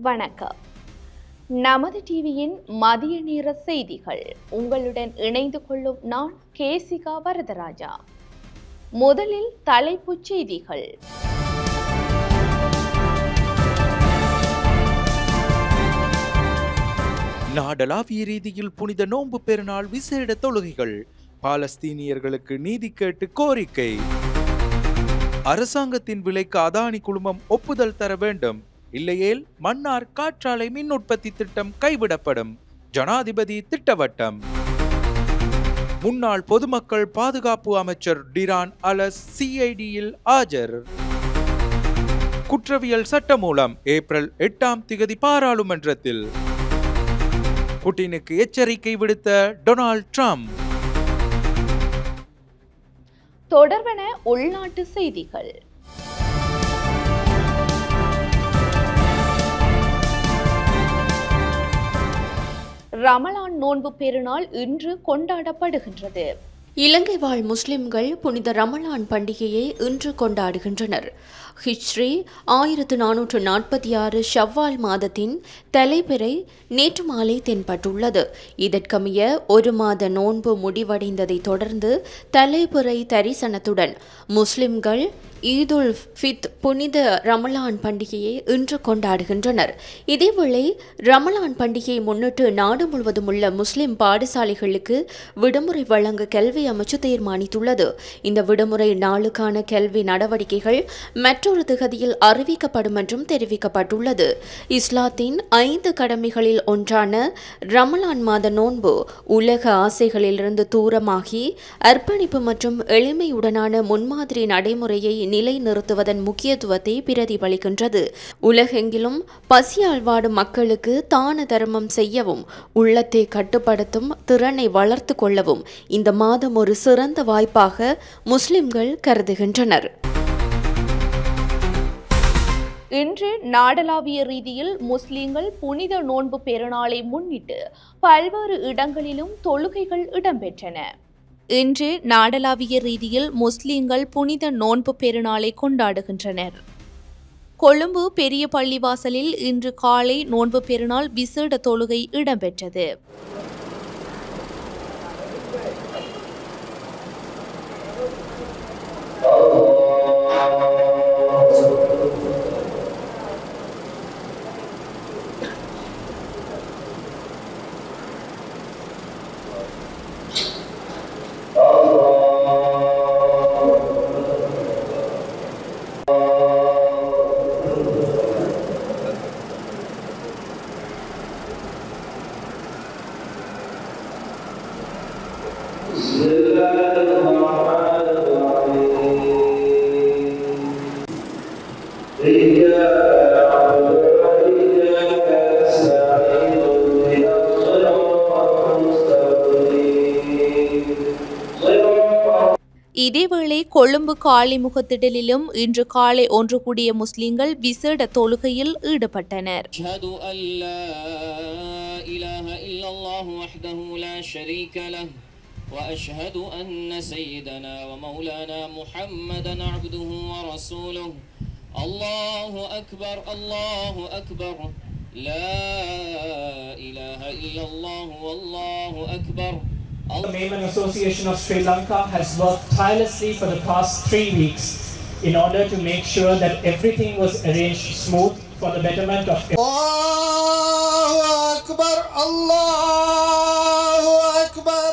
வணக்கம். நமது டிவியின் மதிய நேர செய்திகள். உங்களுடன் இணைந்து கொள்ளும் நான் கேசிகா வரதராஜா. முதலில் தலைப்புச் செய்திகள். நாடளாவிய ரீதியில் புனித நோன்பு பெருநாள் விசேட தொழுகைகள். பாலஸ்தீனியர்களுக்கு நீதி கேட்டு கோரிக்கை. அரசாங்கத்தின் விலைக்கு அதானி குழுமம் ஒப்புதல் தர வேண்டும், இல்லையேல் மன்னார் காற்றாலை மின் உற்பத்தி திட்டம் கைவிடப்படும். ஜனாதிபதி திட்டவட்டம். முன்னாள் பொதுமக்கள் பாதுகாப்பு அமைச்சர் டிரான் அலஸ் சிஐடியில் ஆஜர். குற்றவியல் சட்டமூலம் ஏப்ரல் 8 பாராளுமன்றத்தில். புட்டினுக்கு எச்சரிக்கை விடுத்த டொனால்ட் ட்ரம்ப். தொடர்வன உள்நாட்டு செய்திகள். ரமலான் நோன்பு பெருநாள் இன்று கொண்டாடப்படுகின்றது. இலங்கை வாழ் முஸ்லிம்கள் புனித ரமலான் பண்டிகையை இன்று கொண்டாடுகின்றனர். ஹிஜ்ரி 1446 ஷவ்வால் மாதத்தின் தலைப்பிறை நேற்று மாலை தென்பட்டுள்ளது. இதற்கமைய ஒரு மாத நோன்பு முடிவடைந்ததை தொடர்ந்து தலைப்பிறை தரிசனத்துடன் முஸ்லிம்கள் ஈதுல் ஃபித் புனித ரமலான் பண்டிகையை இன்று கொண்டாடுகின்றனர். இதேவேளை ரமலான் பண்டிகையை முன்னிட்டு நாடு முழுவதும் உள்ள முஸ்லிம் பாடசாலைகளுக்கு விடுமுறை வழங்க கல்வி அமைச்சு தீர்மானித்துள்ளது. இந்த விடுமுறை நாளுக்கான கல்வி நடவடிக்கைகள் மற்றொரு திகதியில் அறிவிக்கப்படும் என்றும் தெரிவிக்கப்பட்டுள்ளது. இஸ்லாத்தின் 5 கடமைகளில் ஒன்றான ரமலான் மாத நோன்பு உலக ஆசைகளிலிருந்து தூரமாகி அர்ப்பணிப்பு மற்றும் எளிமையுடனான முன்மாதிரி நடைமுறையை நிலைநிறுத்துவதன் முக்கியத்துவத்தை பிரதிபலிக்கின்றது. உலகெங்கிலும் பசியால் வாடும் மக்களுக்கு தான தர்மம் செய்யவும் உள்ளத்தை கட்டுப்படுத்தும் திறனை வளர்த்து கொள்ளவும் இந்த மாதம் ஒரு சிறந்த வாய்ப்பாக முஸ்லிம்கள் கருதுகின்றனர். இன்று நாடளாவிய ரீதியில் முஸ்லிம்கள் புனித நோன்பு பெருநாளை முன்னிட்டு பல்வேறு இடங்களிலும் தொழுகைகள் இடம்பெற்றன. இன்று நாடளாவிய ரீதியில் முஸ்லிம்கள் புனித நோன்பு பெருநாளை கொண்டாடுகின்றனர். கொழும்பு பெரிய பள்ளிவாசலில் இன்று காலை நோன்பு பெருநாள் விசேட தொழுகை இடம்பெற்றது. இதேவேளை கொழும்பு காலிமுகத்திடலிலும் இன்று காலை ஒன்று கூடிய முஸ்லிம்கள் விசேட தொழுகையில் ஈடுபட்டனர். وأشهد أن سيدنا ومولانا محمدا عبده ورسوله. الله أكبر الله أكبر لا إله إلا الله والله أكبر. The Mayman Association of Sri Lanka has worked tirelessly for the past 3 weeks in order to make sure that everything was arranged smooth for the betterment of Allahu Akbar Allahu Akbar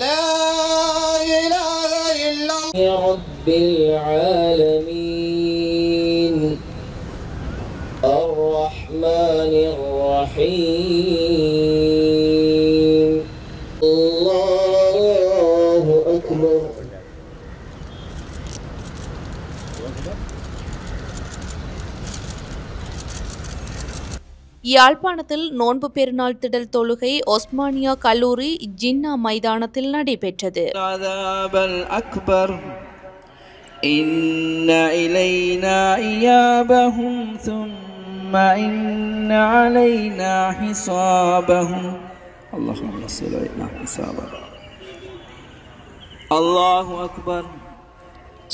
La ilaha illa Ya Rabbil Alameen Ar-Rahmanir Rahim Allahu Akbar. யாழ்ப்பாணத்தில் நோன்பு பெருநாள் திடல் தொழுகை ஒஸ்மானியா கல்லூரி ஜின்னா மைதானத்தில் நடைபெற்றது. Allahu Akbar.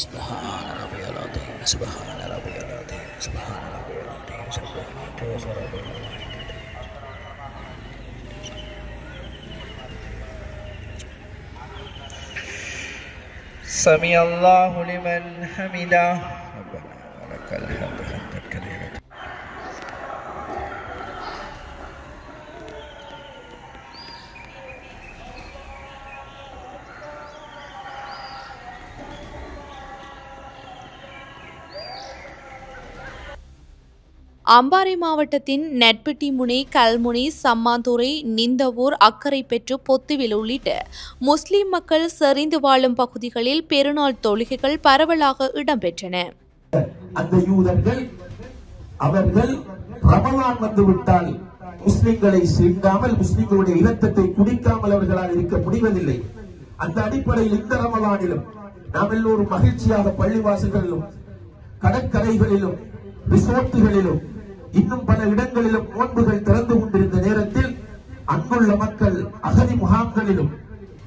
Subhana rabbiyal azim. Subhana rabbiyal azim. Subhana rabbiyal azim. سمع الله لمن حمده ربنا ولك الحمد حمدا كثيرا. Ampara மாவட்டத்தின் நெட்பெட்டி முனை, கல்முனை, சம்மாந்துறை, நிந்தவூர், அக்கரைப்பெற்று, பொத்துவில் உள்ளிட்ட முஸ்லிம் மக்கள் செறிந்து வாழும் பகுதிகளில் பெருநாள் தொழுகைகள் பரவலாக இடம்பெற்றன. அந்த யூதர்கள் அவர்கள் ரமலான் வந்துவிட்டால் முஸ்லிம்களை சீண்டாமல், முஸ்லிம்களுடைய இரத்தத்தை குடிக்காமல் அவர்களால் இருக்க முடிவதில்லை. அந்த அடிப்படையில் இந்த ரமலானிலும் நாம் எல்லோரும் மகிழ்ச்சியாக பள்ளிவாசல்களிலும், கடற்கரைகளிலும், ரிசோர்ட்டுகளிலும், இன்னும் பல இடங்களிலும் நோன்புகள் திறந்து கொண்டிருந்த நேரத்தில் அங்குள்ள மக்கள் அகதி முகாம்களிலும்,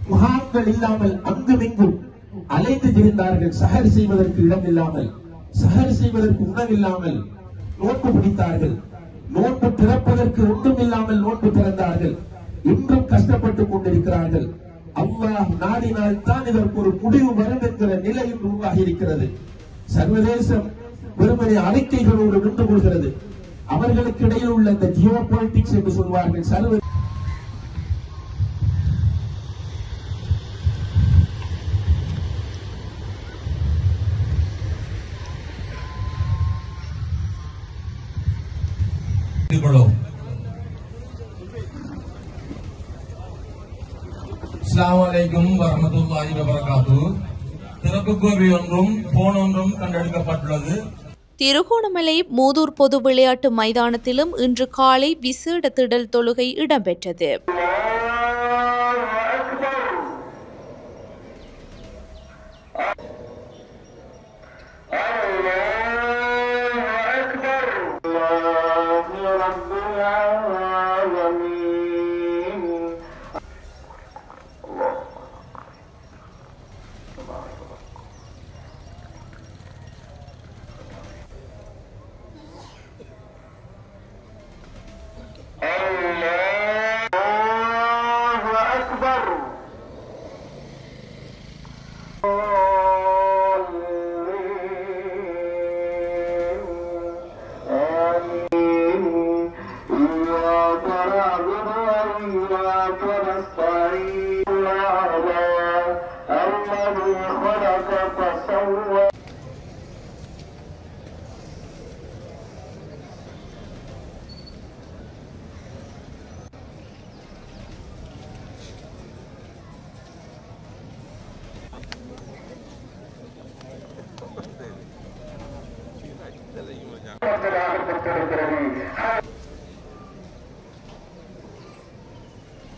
முகாம்கள் இல்லாமல் அங்குமிங்கும் அலைந்து திரிந்தார்கள். சஹர் செய்வதற்கு இடம் இல்லாமல், சஹர் செய்வதற்கு உணவில்லாமல் நோன்பு பிடித்தார்கள். நோன்பு திறப்பதற்கு ஒன்றும் இல்லாமல் நோன்பு திறந்தார்கள். இன்றும் கஷ்டப்பட்டுக் கொண்டிருக்கிறார்கள். அல்லாஹ் நாடினால் தான் இதற்கு ஒரு முடிவு வரும் என்கிற நிலை உருவாகி இருக்கிறது. சர்வதேசம் வெறுமனே அறிக்கைகளோடு நின்று கொள்கிறது. அவர்களுக்கு இடையில் உள்ள இந்த ஜியோ பாலிடிக்ஸ் என்று சொல்வார்கள். சர்வ அஸ்ஸலாமு அலைக்கும் வரஹ்மத்துல்லாஹி வபரகாத்துஹு. திறப்பு கோவை ஒன்றும் போன் ஒன்றும் கண்டெடுக்கப்பட்டுள்ளது. திருகோணமலை மூதூர் பொது விளையாட்டு மைதானத்திலும் இன்று காலை விசேட திடல் தொழுகை இடம்பெற்றது.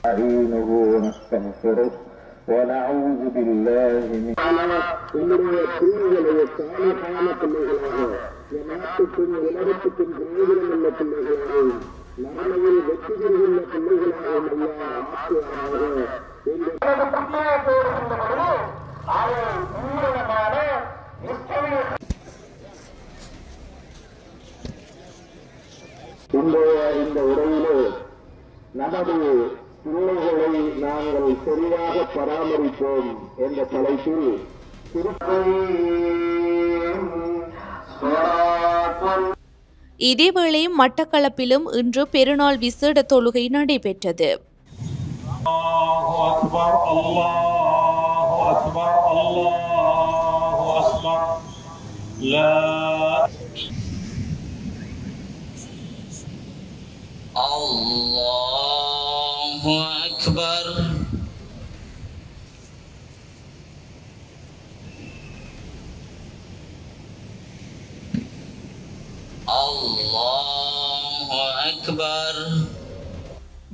نستعينه ونستغفره ونعوذ بالله من இந்த உரையிலே நமது பிள்ளைகளை நாங்கள் சரியாக பராமரிப்போம் என்ற தலைப்பில் இதேவேளை மட்டக்களப்பிலும் இன்று பெருநாள் விசேட தொழுகை நடைபெற்றது. Allahu Akbar. Allahu Akbar.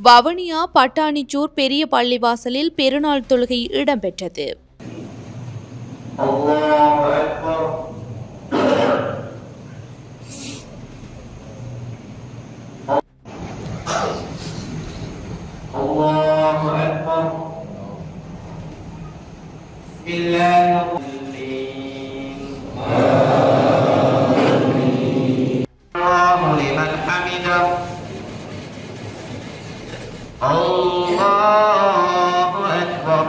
Vavuniya பட்டாணிச்சூர் பெரிய பள்ளிவாசலில் பெருநாள் தொழுகை இடம்பெற்றது. Allahu Akbar. Allahu Akbar. Bismillahirrahmanirrahim. Allahu liman حمده الله أكبر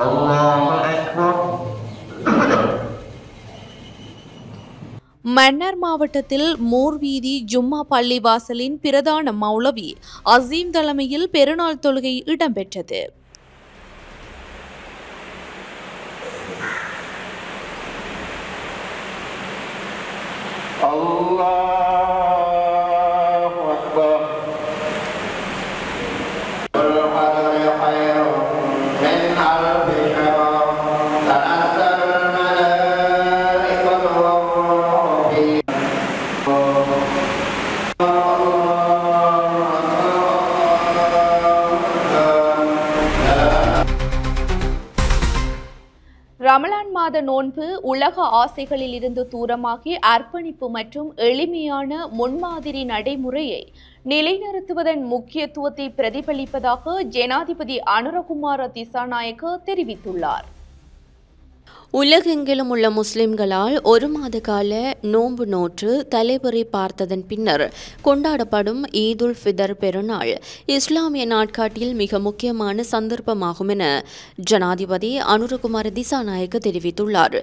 الله أكبر. Mannar மாவட்டத்தில் மூர்வீதி ஜும்மா பள்ளிவாசலின் பிரதான மௌலவி அசீம் தலைமையில் பெருநாள் தொழுகை இடம்பெற்றது. ரமலான் மாத நோன்பு உலக ஆசைகளில் இருந்து தூரமாகி அர்ப்பணிப்பு மற்றும் எளிமையான முன்மாதிரி நடைமுறையை நிலைநிறுத்துவதன் முக்கியத்துவத்தை பிரதிபலிப்பதாக ஜனாதிபதி அனுரகுமார திசாநாயக்க தெரிவித்துள்ளார். உலகெங்கிலும் உள்ள முஸ்லிம்களால் ஒரு மாத கால நோன்பு நோற்று தலைவரை பார்த்ததன் பின்னர் கொண்டாடப்படும் ஈதுல் ஃபிதர் பெருநாள் இஸ்லாமிய நாட்காட்டியில் மிக முக்கியமான சந்தர்ப்பமாகும் என ஜனாதிபதி அனுரகுமார திசாநாயக்க தெரிவித்துள்ளார்.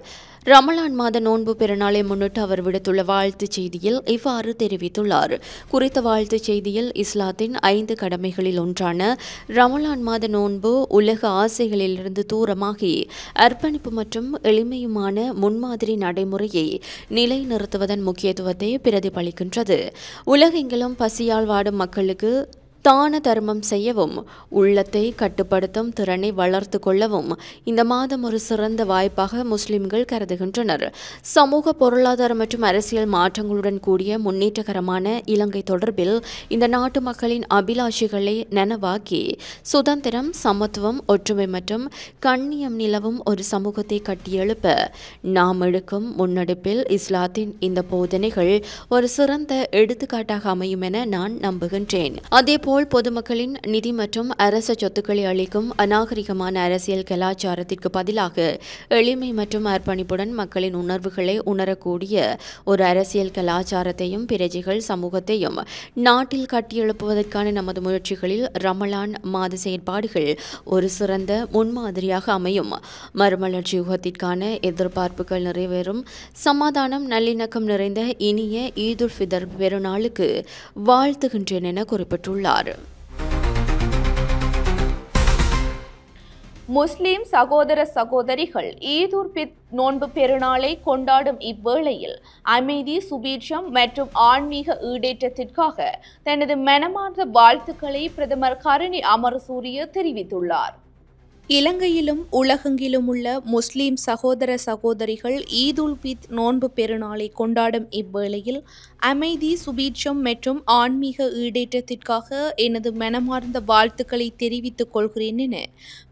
ரமலான் மாத நோன்பு பெருநாளை முன்னிட்டு அவர் விடுத்துள்ள வாழ்த்துச் செய்தியில் இவ்வாறு தெரிவித்துள்ளார். குறித்த வாழ்த்துச் செய்தியில் இஸ்லாத்தின் 5 கடமைகளில் ஒன்றான ரமலான் மாத நோன்பு உலக ஆசைகளிலிருந்து தூரமாகி அர்ப்பணிப்பு மற்றும் எளிமையுமான முன்மாதிரி நடைமுறையை நிலைநிறுத்துவதன் முக்கியத்துவத்தை பிரதிபலிக்கின்றது. உலகெங்கிலும் பசியால் வாடும் மக்களுக்கு தான தர்மம் செய்யவும் உள்ளத்தை கட்டுப்படுத்தும் திறனை வளர்த்து கொள்ளவும் இந்த மாதம் ஒரு சிறந்த வாய்ப்பாக முஸ்லிம்கள் கருதுகின்றனர். சமூக பொருளாதார மற்றும் அரசியல் மாற்றங்களுடன் கூடிய முன்னேற்றகரமான இலங்கை தொடர்பில் இந்த நாட்டு மக்களின் அபிலாஷைகளை நனவாக்கி சுதந்திரம், சமத்துவம், ஒற்றுமை மற்றும் கண்ணியம் நிலவும் ஒரு சமூகத்தை கட்டியெழுப்ப நாம் எடுக்கும் முன்னெடுப்பில் இஸ்லாத்தின் இந்த போதனைகள் ஒரு சிறந்த எடுத்துக்காட்டாக அமையும் என நான் நம்புகின்றேன். அதேபோல் பொதுமக்களின் நிதி மற்றும் அரச சொத்துக்களை அளிக்கும் அநாகரிகமான அரசியல் கலாச்சாரத்திற்கு பதிலாக எளிமை மற்றும் அர்ப்பணிப்புடன் மக்களின் உணர்வுகளை உணரக்கூடிய ஒரு அரசியல் கலாச்சாரத்தையும் பிரஜைகள் சமூகத்தையும் நாட்டில் கட்டியெழுப்புவதற்கான நமது முயற்சிகளில் ரமலான் மாத செயற்பாடுகள் ஒரு சிறந்த முன்மாதிரியாக அமையும். மறுமலர்ச்சி யுகத்திற்கான எதிர்பார்ப்புகள் நிறைவேறும் சமாதானம், நல்லிணக்கம் நிறைந்த இனிய ஈதுல் ஃபிதர் பெருநாளுக்கு வாழ்த்துகின்றேன் என குறிப்பிட்டுள்ளார். முஸ்லிம் சகோதர சகோதரிகள் ஈதுல் ஃபித்ர் நோன்பு பெருநாளை கொண்டாடும் இவ்வேளையில் அமைதி, சுபீட்சம் மற்றும் ஆன்மீக ஈடேற்றத்திற்காக தனது மனமார்ந்த வாழ்த்துக்களை பிரதமர் ஹரணி அமரசூரிய தெரிவித்துள்ளார். இலங்கையிலும் உலகெங்கிலும் உள்ள முஸ்லிம் சகோதர சகோதரிகள் ஈதுல் ஃபித்ர் நோன்பு பெருநாளை கொண்டாடும் இவ்வேளையில் அமைதி, சுபீட்சம் மற்றும் ஆன்மீக ஈடேற்றத்திற்காக எனது மனமார்ந்த வாழ்த்துக்களை தெரிவித்துக் கொள்கிறேன் என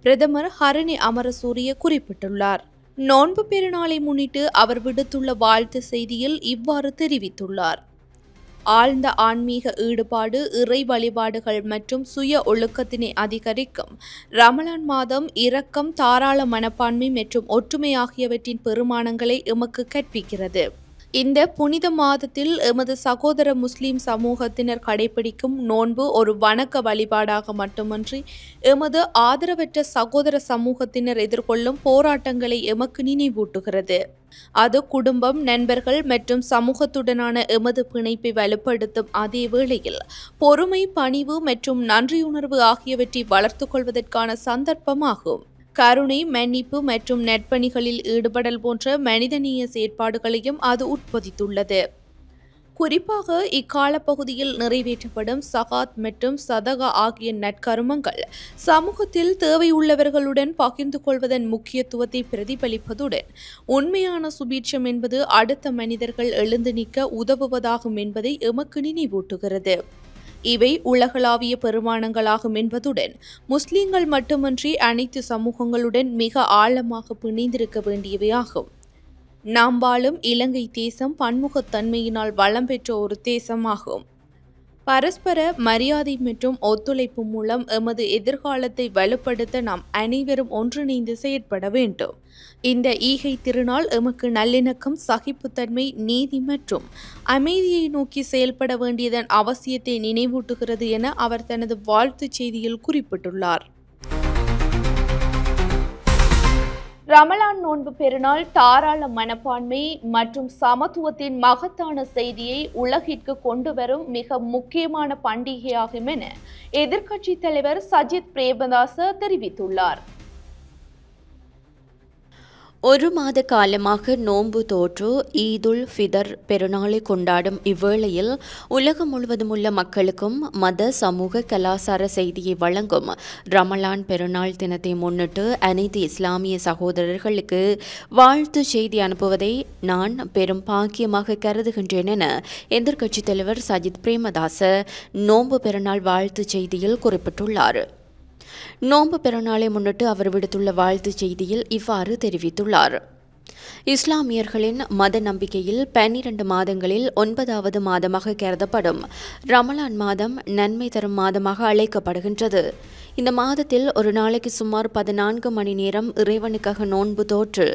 பிரதமர் ஹரணி அமரசூரிய குறிப்பிட்டுள்ளார். நோன்பு பெருநாளை முன்னிட்டு அவர் விடுத்துள்ள வாழ்த்து செய்தியில் இவ்வாறு தெரிவித்துள்ளார். ஆழ்ந்த ஆன்மீக ஈடுபாடு, இறை வழிபாடுகள் மற்றும் சுய ஒழுக்கத்தினை அதிகரிக்கும் ரமலான் மாதம் இரக்கம், தாராள மனப்பான்மை மற்றும் ஒற்றுமை ஆகியவற்றின் பெருமானங்களை எமக்கு கற்பிக்கிறது. இந்த புனித மாதத்தில் எமது சகோதர முஸ்லிம் சமூகத்தினர் கடைபிடிக்கும் நோன்பு ஒரு வணக்க வழிபாடாக மட்டுமன்றி எமது ஆதரவற்ற சகோதர சமூகத்தினர் எதிர்கொள்ளும் போராட்டங்களை எமக்கு நினைவூட்டுகிறது. அது குடும்பம், நண்பர்கள் மற்றும் சமூகத்துடனான எமது பிணைப்பை வலுப்படுத்தும் அதே வேளையில் பொறுமை, பணிவு மற்றும் நன்றியுணர்வு ஆகியவற்றை வளர்த்துக் கொள்வதற்கான சந்தர்ப்பமாகும். கருணை, மன்னிப்பு மற்றும் நற்பணிகளில் ஈடுபடல் போன்ற மனிதநேய செயற்பாடுகளையும் அது உட்பொதித்துள்ளது. குறிப்பாக இக்கால பகுதியில் நிறைவேற்றப்படும் சகாத் மற்றும் சதகா ஆகிய நற்கருமங்கள் சமூகத்தில் தேவையுள்ளவர்களுடன் பகிர்ந்து கொள்வதன் முக்கியத்துவத்தை பிரதிபலிப்பதுடன் உண்மையான சுபீட்சம் என்பது அடுத்த மனிதர்கள் எழுந்து நிற்க உதவுவதாகும் என்பதை எமக்கு நினைவூட்டுகிறது. இவை உலகளாவிய பெருமானங்களாகும் என்பதுடன் முஸ்லிம்கள் மட்டுமன்றி அனைத்து சமூகங்களுடன் மிக ஆழமாக பிணைந்திருக்க வேண்டியவையாகும். நாம் வாழும் இலங்கை தேசம் பன்முகத்தன்மையினால் வளம் பெற்ற ஒரு தேசமாகும். பரஸ்பர மரியாதை மற்றும் ஒத்துழைப்பு மூலம் எமது எதிர்காலத்தை வலுப்படுத்த நாம் அனைவரும் ஒன்றிணைந்து செயற்பட வேண்டும். இந்த ஈகை திருநாள் எமக்கு நல்லிணக்கம், சகிப்புத்தன்மை, நீதி மற்றும் அமைதியை நோக்கி செயல்பட வேண்டியதன் அவசியத்தை நினைவூட்டுகிறது என அவர் தனது வாழ்த்துச் செய்தியில் குறிப்பிட்டுள்ளார். ரமலான் நோன்பு பெருநாள் தாராள மனப்பான்மை மற்றும் சமத்துவத்தின் மகத்தான செய்தியை உலகிற்கு கொண்டு வரும் மிக முக்கியமான பண்டிகையாகும் என எதிர்க்கட்சித் தலைவர் சஜித் பிரேமதாச தெரிவித்துள்ளார். ஒரு மாத காலமாக நோன்பு தோற்று ஈதுல் ஃபிதர் பெருநாளை கொண்டாடும் இவ்வேளையில் உலகம் முழுவதும் உள்ள மக்களுக்கும் மத, சமூக, கலாச்சார செய்தியை வழங்கும் ரமலான் பெருநாள் தினத்தை முன்னிட்டு அனைத்து இஸ்லாமிய சகோதரர்களுக்கு வாழ்த்து செய்தி அனுப்புவதை நான் பெரும் பாக்கியமாக கருதுகின்றேன் என எதிர்க்கட்சித் தலைவர் சஜித் பிரேமதாச நோன்பு பெருநாள் வாழ்த்து செய்தியில் குறிப்பிட்டுள்ளார். நோன்பு பெருநாளை முன்னிட்டு அவர் விடுத்துள்ள வாழ்த்துச் செய்தியில் இவ்வாறு தெரிவித்துள்ளார். இஸ்லாமியர்களின் மத நம்பிக்கையில் 12 மாதங்களில் 9வது மாதமாக கருதப்படும் ரமலான் மாதம் நன்மை தரும் மாதமாக அழைக்கப்படுகின்றது. இந்த மாதத்தில் ஒரு நாளைக்கு சுமார் 14 மணி நேரம் இறைவனுக்காக நோன்பு தோற்று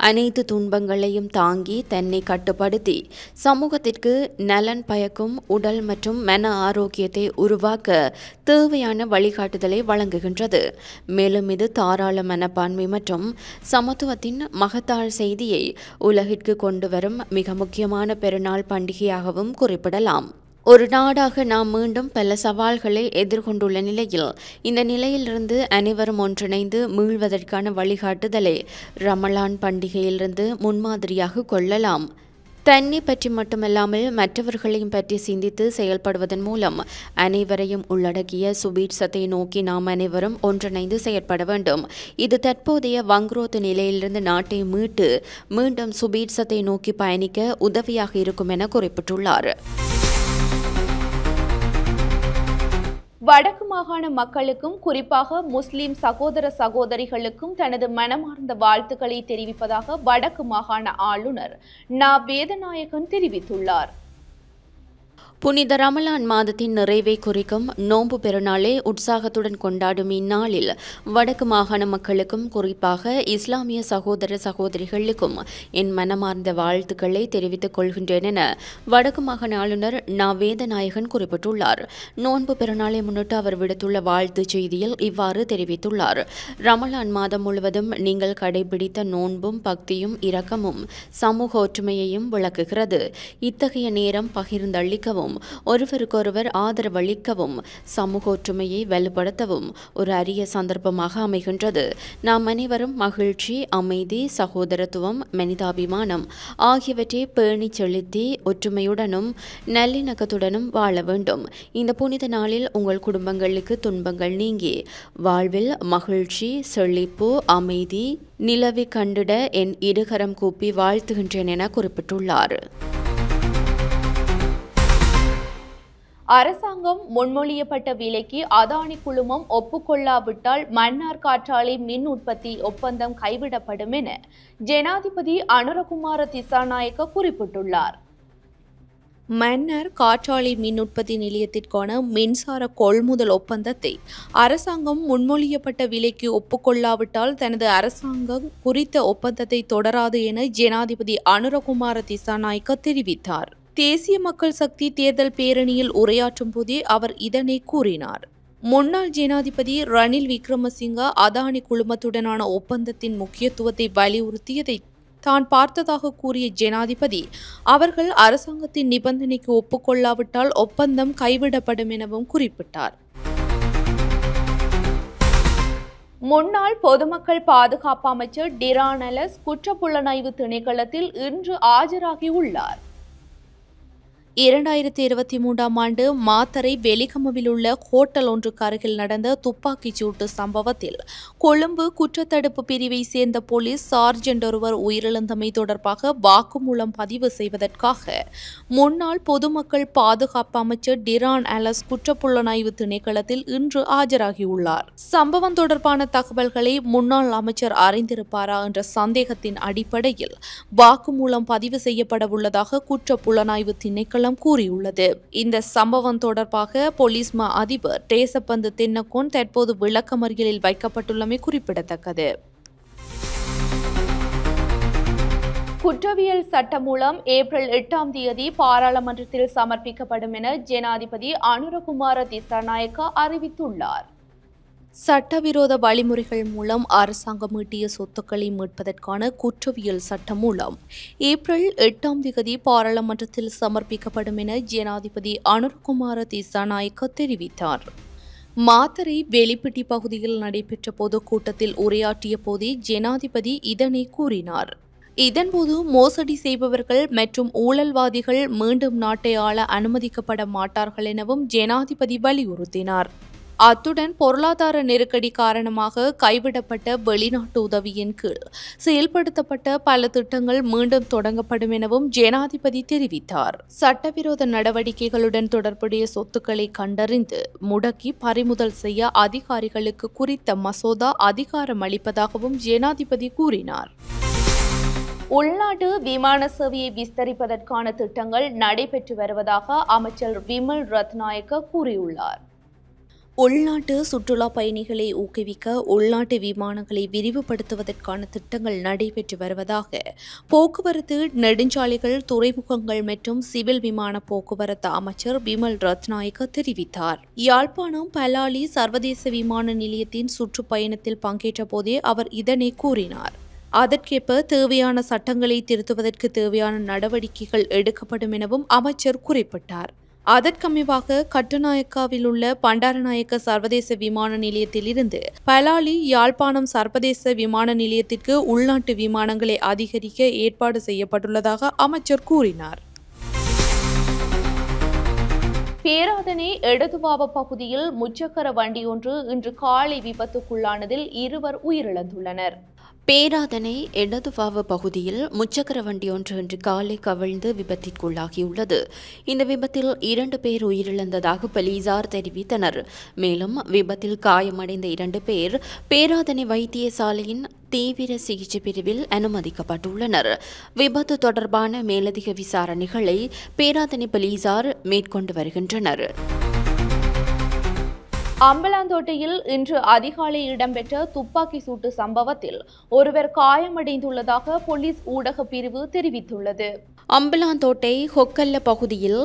அனைத்து துன்பங்களையும் தாங்கி தன்னை கட்டுப்படுத்தி சமூகத்திற்கு நலன் பயக்கும் உடல் மற்றும் மன ஆரோக்கியத்தை உருவாக்க தேவையான வழிகாட்டுதலை வழங்குகின்றது. மேலும் இது தாராள மனப்பான்மை மற்றும் சமத்துவத்தின் மகத்தான செய்தியை உலகிற்கு கொண்டு வரும் மிக முக்கியமான பெருநாள் பண்டிகையாகவும் குறிப்பிடலாம். ஒரு நாடாக நாம் மீண்டும் பல சவால்களை எதிர்கொண்டுள்ள நிலையில் இந்த நிலையிலிருந்து அனைவரும் ஒன்றிணைந்து மீள்வதற்கான வழிகாட்டுதலை ரமலான் பண்டிகையிலிருந்து முன்மாதிரியாக கொள்ளலாம். தன்னை பற்றி மட்டுமல்லாமல் மற்றவர்களையும் பற்றி சிந்தித்து செயல்படுவதன் மூலம் அனைவரையும் உள்ளடக்கிய சுபீட்சத்தை நோக்கி நாம் அனைவரும் ஒன்றிணைந்து செயற்பட வேண்டும். இது தற்போதைய வங்குரோத்து நிலையிலிருந்து நாட்டை மீட்டு மீண்டும் சுபீட்சத்தை நோக்கி பயணிக்க உதவியாக இருக்கும் என குறிப்பிட்டுள்ளார். வடக்கு மாகாண மக்களுக்கும் குறிப்பாக முஸ்லிம் சகோதர சகோதரிகளுக்கும் தனது மனமார்ந்த வாழ்த்துக்களை தெரிவிப்பதாக வடக்கு மாகாண ஆளுநர் நா. வேதநாயகன் தெரிவித்துள்ளார். புனித ரமலான் மாதத்தின் நிறைவை குறிக்கும் நோன்பு பெருநாளை உற்சாகத்துடன் கொண்டாடும் இந்நாளில் வடக்கு மாகாண மக்களுக்கும் குறிப்பாக இஸ்லாமிய சகோதர சகோதரிகளுக்கும் என் மனமார்ந்த வாழ்த்துக்களை தெரிவித்துக் கொள்கின்றேன் என வடக்கு மாகாண ஆளுநர் நா. வேதநாயகன் குறிப்பிட்டுள்ளார். நோன்பு பெருநாளை முன்னிட்டு அவர் விடுத்துள்ள வாழ்த்துச் செய்தியில் இவ்வாறு தெரிவித்துள்ளார். ரமலான் மாதம் முழுவதும் நீங்கள் கடைபிடித்த நோன்பும் பக்தியும் இரக்கமும் சமூக ஒற்றுமையையும் விளக்குகிறது. இத்தகைய நேரம் பகிர்ந்தளிக்கவும் ஒருவருக்கொருவர் ஆதரவளிக்கவும் சமூக ஒற்றுமையை வலுப்படுத்தவும் ஒரு அரிய சந்தர்ப்பமாக அமைகின்றது. நாம் அனைவரும் மகிழ்ச்சி, அமைதி, சகோதரத்துவம், மனிதாபிமானம் ஆகியவற்றை பேணி செலுத்தி ஒற்றுமையுடனும் நல்லிணக்கத்துடனும் வாழ வேண்டும். இந்த புனித நாளில் உங்கள் குடும்பங்களுக்கு துன்பங்கள் நீங்கி வாழ்வில் மகிழ்ச்சி, செழிப்பு, அமைதி நிலவி கண்டிட என் இருகரம் கூப்பி வாழ்த்துகின்றேன் என குறிப்பிட்டுள்ளார். அரசாங்கம் முன்மொழியப்பட்ட விலைக்கு அதானி குழுமம் ஒப்புக்கொள்ளாவிட்டால் மன்னார் காற்றாலை மின் உற்பத்தி ஒப்பந்தம் கைவிடப்படும் என ஜனாதிபதி அனுரகுமார திசாநாயக்க குறிப்பிட்டுள்ளார். மன்னார் காற்றாலை மின் உற்பத்தி நிலையத்திற்கான மின்சார கொள்முதல் ஒப்பந்தத்தை அரசாங்கம் முன்மொழியப்பட்ட விலைக்கு ஒப்புக்கொள்ளாவிட்டால் தனது அரசாங்கம் குறித்த ஒப்பந்தத்தை தொடராது என ஜனாதிபதி அனுரகுமார திசாநாயக்க தெரிவித்தார். தேசிய மக்கள் சக்தி தேர்தல் பேரணியில் உரையாற்றும் போதே அவர் இதனை கூறினார். முன்னாள் ஜனாதிபதி ரணில் விக்ரமசிங்க அதானி குழுமத்துடனான ஒப்பந்தத்தின் முக்கியத்துவத்தை வலியுறுத்தியதை தான் பார்த்ததாக கூறிய ஜனாதிபதி அவர்கள் அரசாங்கத்தின் நிபந்தனைக்கு ஒப்புக்கொள்ளாவிட்டால் ஒப்பந்தம் கைவிடப்படும் எனவும் குறிப்பிட்டார். முன்னாள் பொதுமக்கள் பாதுகாப்பு அமைச்சர் டிரான் அலஸ் குற்றப்புலனாய்வு திணைக்களத்தில் இன்று ஆஜராகியுள்ளார். 2023ஆம் ஆண்டு மாத்தறை வெலிகமவில் உள்ள ஹோட்டல் ஒன்றுக்கு அருகில் நடந்த துப்பாக்கிச் சூட்டு சம்பவத்தில் கொழும்பு குற்றத்தடுப்பு பிரிவை சேர்ந்த போலீஸ் சார்ஜென்ட் ஒருவர் உயிரிழந்தமை தொடர்பாக வாக்குமூலம் பதிவு செய்வதற்காக முன்னாள் பொதுமக்கள் பாதுகாப்பு அமைச்சர் டிரான் அலஸ் குற்றப்புலனாய்வு திணைக்களத்தில் இன்று ஆஜராகியுள்ளார். சம்பவம் தொடர்பான தகவல்களை முன்னாள் அமைச்சர் அறிந்திருப்பாரா என்ற சந்தேகத்தின் அடிப்படையில் வாக்குமூலம் பதிவு செய்யப்பட உள்ளதாக குற்றப்புலனாய்வு திணைக்களம் திணைக்களம் கூறியுள்ளது. இந்த சம்பவம் தொடர்பாக போலீஸ் மா அதிபர் தேசப்பந்து தென்னக்கோன் தற்போது விளக்கமறியலில் வைக்கப்பட்டுள்ளமை குறிப்பிடத்தக்கது. குற்றவியல் சட்டம் மூலம் ஏப்ரல் 8ஆம் தேதி பாராளுமன்றத்தில் சமர்ப்பிக்கப்படும் என ஜனாதிபதி அனுரகுமார திசாநாயக்க அறிவித்துள்ளார். சட்டவிரோத வழிமுறைகள் மூலம் அரசாங்கம் ஈட்டிய சொத்துக்களை மீட்பதற்கான குற்றவியல் சட்டம் மூலம் ஏப்ரல் 8ஆம் தேதி பாராளுமன்றத்தில் சமர்ப்பிக்கப்படும் என ஜனாதிபதி அனுரகுமார திசாநாயக்க தெரிவித்தார். மாத்தறை வெளிப்பட்டி பகுதியில் நடைபெற்ற பொதுக்கூட்டத்தில் உரையாற்றிய போதே ஜனாதிபதி இதனை கூறினார். இதன்போது மோசடி செய்பவர்கள் மற்றும் ஊழல்வாதிகள் மீண்டும் நாட்டை ஆள அனுமதிக்கப்பட மாட்டார்கள் எனவும் ஜனாதிபதி வலியுறுத்தினார். அத்துடன் பொருளாதார நெருக்கடி காரணமாக கைவிடப்பட்ட வெளிநாட்டு உதவியின் கீழ் செயல்படுத்தப்பட்ட பல திட்டங்கள் மீண்டும் தொடங்கப்படும் எனவும் ஜனாதிபதி தெரிவித்தார். சட்டவிரோத நடவடிக்கைகளுடன் தொடர்புடைய சொத்துக்களை கண்டறிந்து முடக்கி பறிமுதல் செய்ய அதிகாரிகளுக்கு குறித்த மசோதா அதிகாரம் அளிப்பதாகவும் ஜனாதிபதி கூறினார். உள்நாட்டு விமான சேவையை விஸ்தரிப்பதற்கான திட்டங்கள் நடைபெற்று வருவதாக அமைச்சர் விமல் ரத்நாயக்க கூறியுள்ளார். உள்நாட்டு சுற்றுலா பயணிகளை ஊக்குவிக்க உள்நாட்டு விமானங்களை விரிவுபடுத்துவதற்கான திட்டங்கள் நடைபெற்று வருவதாக போக்குவரத்து, நெடுஞ்சாலைகள், துறைமுகங்கள் மற்றும் சிவில் விமான போக்குவரத்து அமைச்சர் விமல் ரத்நாயக்க தெரிவித்தார். யாழ்ப்பாணம் பலாலி சர்வதேச விமான நிலையத்தின் சுற்றுப்பயணத்தில் பங்கேற்ற போதே அவர் இதனை கூறினார். அதற்கேற்ப தேவையான சட்டங்களை திருத்துவதற்கு தேவையான நடவடிக்கைகள் எடுக்கப்படும் எனவும் அமைச்சர் குறிப்பிட்டார். அதற்கமைவாக கட்டுநாயக்காவில் உள்ள பண்டாரநாயக்க சர்வதேச விமான நிலையத்திலிருந்து பலாலி, யாழ்ப்பாணம் சர்வதேச விமான நிலையத்திற்கு உள்நாட்டு விமானங்களை அதிகரிக்க ஏற்பாடு செய்யப்பட்டுள்ளதாக அமைச்சர் கூறினார். பேராதனை எடதுவாவ பகுதியில் முச்சக்கர வண்டி ஒன்று இன்று காலை விபத்துக்குள்ளானதில் 2 உயிரிழந்துள்ளனர். பேராதனை எடதுவாவ பகுதியில் முச்சக்கர வண்டி ஒன்று இன்று காலை கவிழ்ந்து விபத்திற்குள்ளாகியுள்ளது. இந்த விபத்தில் 2 பேர் உயிரிழந்ததாக போலீசார் தெரிவித்தனர். மேலும் விபத்தில் காயமடைந்த 2 பேர் பேராதனை வைத்தியசாலையின் தீவிர சிகிச்சை பிரிவில் அனுமதிக்கப்பட்டுள்ளனர். விபத்து தொடர்பான மேலதிக விசாரணைகளை பேராதனை போலீசார் மேற்கொண்டு வருகின்றனர். அம்பலாந்தோட்டையில் இன்று அதிகாலை இடம்பெற்ற துப்பாக்கி சூட்டு சம்பவத்தில் ஒருவர் காயமடைந்துள்ளதாக போலீஸ் ஊடக பிரிவு தெரிவித்துள்ளது. அம்பலாந்தோட்டை ஹொக்கல்ல பகுதியில்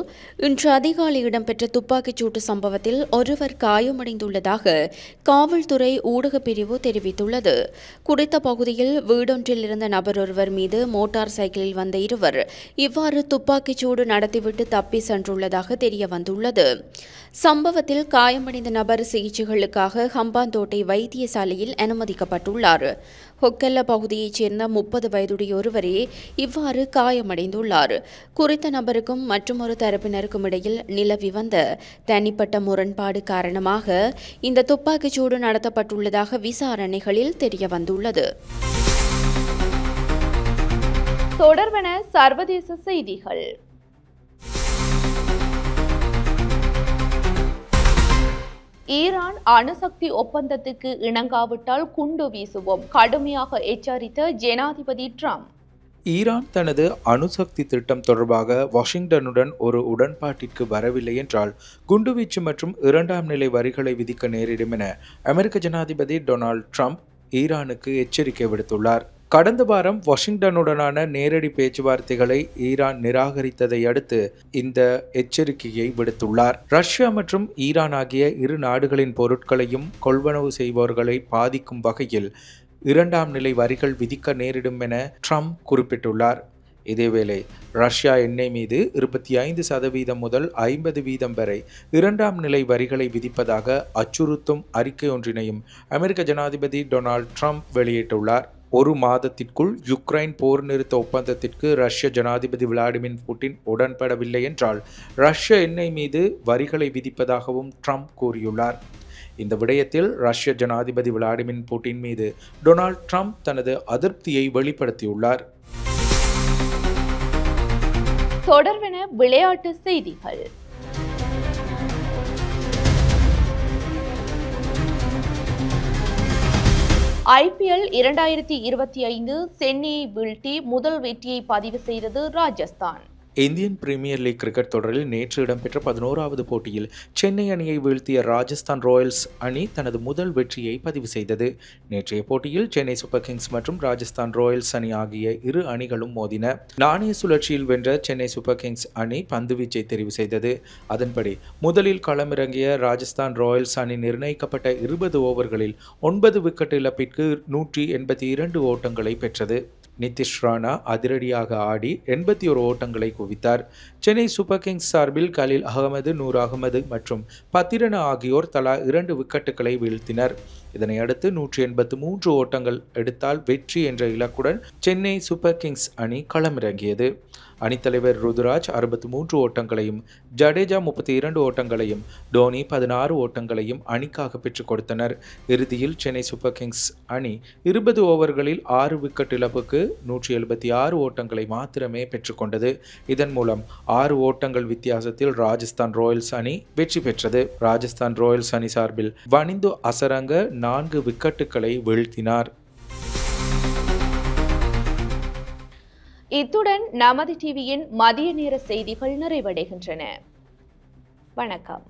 இன்று அதிகாலை இடம்பெற்ற துப்பாக்கிச் சூட்டு சம்பவத்தில் ஒருவர் காயமடைந்துள்ளதாக காவல்துறை ஊடக பிரிவு தெரிவித்துள்ளது. குறித்த பகுதியில் வீடொன்றில் இருந்த நபர் ஒருவர் மீது மோட்டார் சைக்கிளில் வந்த 2 இவ்வாறு துப்பாக்கிச் சூடு நடத்திவிட்டு தப்பி சென்றுள்ளதாக தெரியவந்துள்ளது. சம்பவத்தில் காயமடைந்த நபர் சிகிச்சைகளுக்காக ஹம்பாந்தோட்டை வைத்தியசாலையில் அனுமதிக்கப்பட்டுள்ளார். ஹொக்கல்ல பகுதியைச் சேர்ந்த 30 வயதுடைய ஒருவரே இவ்வாறு காயமடைந்துள்ளார். குறித்த நபருக்கும் மற்றொரு தரப்பினருக்கும் இடையில் நிலவி வந்த தனிப்பட்ட முரண்பாடு காரணமாக இந்த துப்பாக்கிச்சூடு நடத்தப்பட்டுள்ளதாக விசாரணைகளில் தெரியவந்துள்ளது. தொடர்பென சர்வதேச செய்திகள். ஈரான் அணுசக்தி ஒப்பந்தத்துக்கு இணங்காவிட்டால் குண்டு வீசுவோம், கடுமையாக எச்சரித்த ஜனாதிபதி ட்ரம்ப். ஈரான் தனது அணுசக்தி திட்டம் தொடர்பாக வாஷிங்டனுடன் ஒரு உடன்பாட்டிற்கு வரவில்லை என்றால் குண்டுவீச்சு மற்றும் 2ஆம் நிலை வரிகளை விதிக்க நேரிடும் என அமெரிக்க ஜனாதிபதி டொனால்ட் ட்ரம்ப் ஈரானுக்கு எச்சரிக்கை விடுத்துள்ளார். கடந்த வாரம் வாஷிங்டனுடனான நேரடி பேச்சுவார்த்தைகளை ஈரான் நிராகரித்ததை அடுத்து இந்த எச்சரிக்கையை விடுத்துள்ளார். ரஷ்யா மற்றும் ஈரான் ஆகிய 2 நாடுகளின் பொருட்களையும் கொள்வனவு செய்பவர்களை பாதிக்கும் வகையில் 2ஆம் நிலை வரிகள் விதிக்க நேரிடும் என ட்ரம்ப் குறிப்பிட்டுள்ளார். இதேவேளை ரஷ்யா எண்ணெய் மீது 25% முதல் 50% வரை 2ஆம் நிலை வரிகளை விதிப்பதாக அச்சுறுத்தும் அறிக்கை ஒன்றினையும் அமெரிக்க ஜனாதிபதி டொனால்ட் ட்ரம்ப் வெளியிட்டுள்ளார். 1 மாதத்திற்குள் யுக்ரைன் போர் நிறுத்த ஒப்பந்தத்திற்கு ரஷ்ய ஜனாதிபதி விளாடிமிர் புட்டின் உடன்படவில்லை என்றால் ரஷ்ய எண்ணெய் மீது வரிகளை விதிப்பதாகவும் ட்ரம்ப் கூறியுள்ளார். இந்த விடயத்தில் ரஷ்ய ஜனாதிபதி விளாடிமிர் புட்டின் மீது டொனால்ட் ட்ரம்ப் தனது அதிருப்தியை வெளிப்படுத்தியுள்ளார். தொடர்பென விளையாட்டு செய்திகள். IPL 2025 சென்னையை வீழ்த்தி முதல் வெற்றியை பதிவு செய்தது Rajasthan. Indian premier league cricket தொடரில் நேற்று இடம்பெற்ற 11வது போட்டியில் சென்னை அணியை வீழ்த்திய ராஜஸ்தான் ராயல்ஸ் அணி தனது முதல் வெற்றியை பதிவு செய்தது. நேற்றைய போட்டியில் சென்னை சூப்பர் கிங்ஸ் மற்றும் ராஜஸ்தான் ராயல்ஸ் அணி ஆகிய இரு அணிகளும் மோதின. நாணய சுழற்சியில் வென்ற சென்னை சூப்பர் கிங்ஸ் அணி பந்துவீச்சை தெரிவு செய்தது. அதன்படி முதலில் களமிறங்கிய ராஜஸ்தான் ராயல்ஸ் அணி நிர்ணயிக்கப்பட்ட 20 ஓவர்களில் 9 விக்கெட் இழப்பிற்கு 182 ஓட்டங்களை பெற்றது. நிதிஷ் ராணா அதிரடியாக ஆடி 81 ஓட்டங்களை குவித்தார். சென்னை சூப்பர் கிங்ஸ் சார்பில் கலீல் அகமது, நூர் அகமது மற்றும் பத்திரன ஆகியோர் தலா 2 விக்கெட்டுகளை வீழ்த்தினர். இதனையடுத்து 183 ஓட்டங்கள் எடுத்தால் வெற்றி என்ற இலக்குடன் சென்னை சூப்பர் கிங்ஸ் அணி களமிறங்கியது. அணித்தலைவர் ருதுராஜ் 63 ஓட்டங்களையும், ஜடேஜா 32 ஓட்டங்களையும், டோனி 16 ஓட்டங்களையும் அணிக்காக பெற்றுக் கொடுத்தனர். இறுதியில் சென்னை சூப்பர் கிங்ஸ் அணி 20 ஓவர்களில் 6 விக்கெட் இழப்புக்கு 176 ஓட்டங்களை மாத்திரமே பெற்றுக்கொண்டது. இதன் மூலம் 6 ஓட்டங்கள் வித்தியாசத்தில் ராஜஸ்தான் ராயல்ஸ் அணி வெற்றி பெற்றது. ராஜஸ்தான் ராயல்ஸ் அணி சார்பில் வனிந்து அசரங்க 4 விக்கெட்டுகளை வீழ்த்தினார். இத்துடன் நமது டிவியின் மதிய நேர செய்திகள் நிறைவடைகின்றன. வணக்கம்.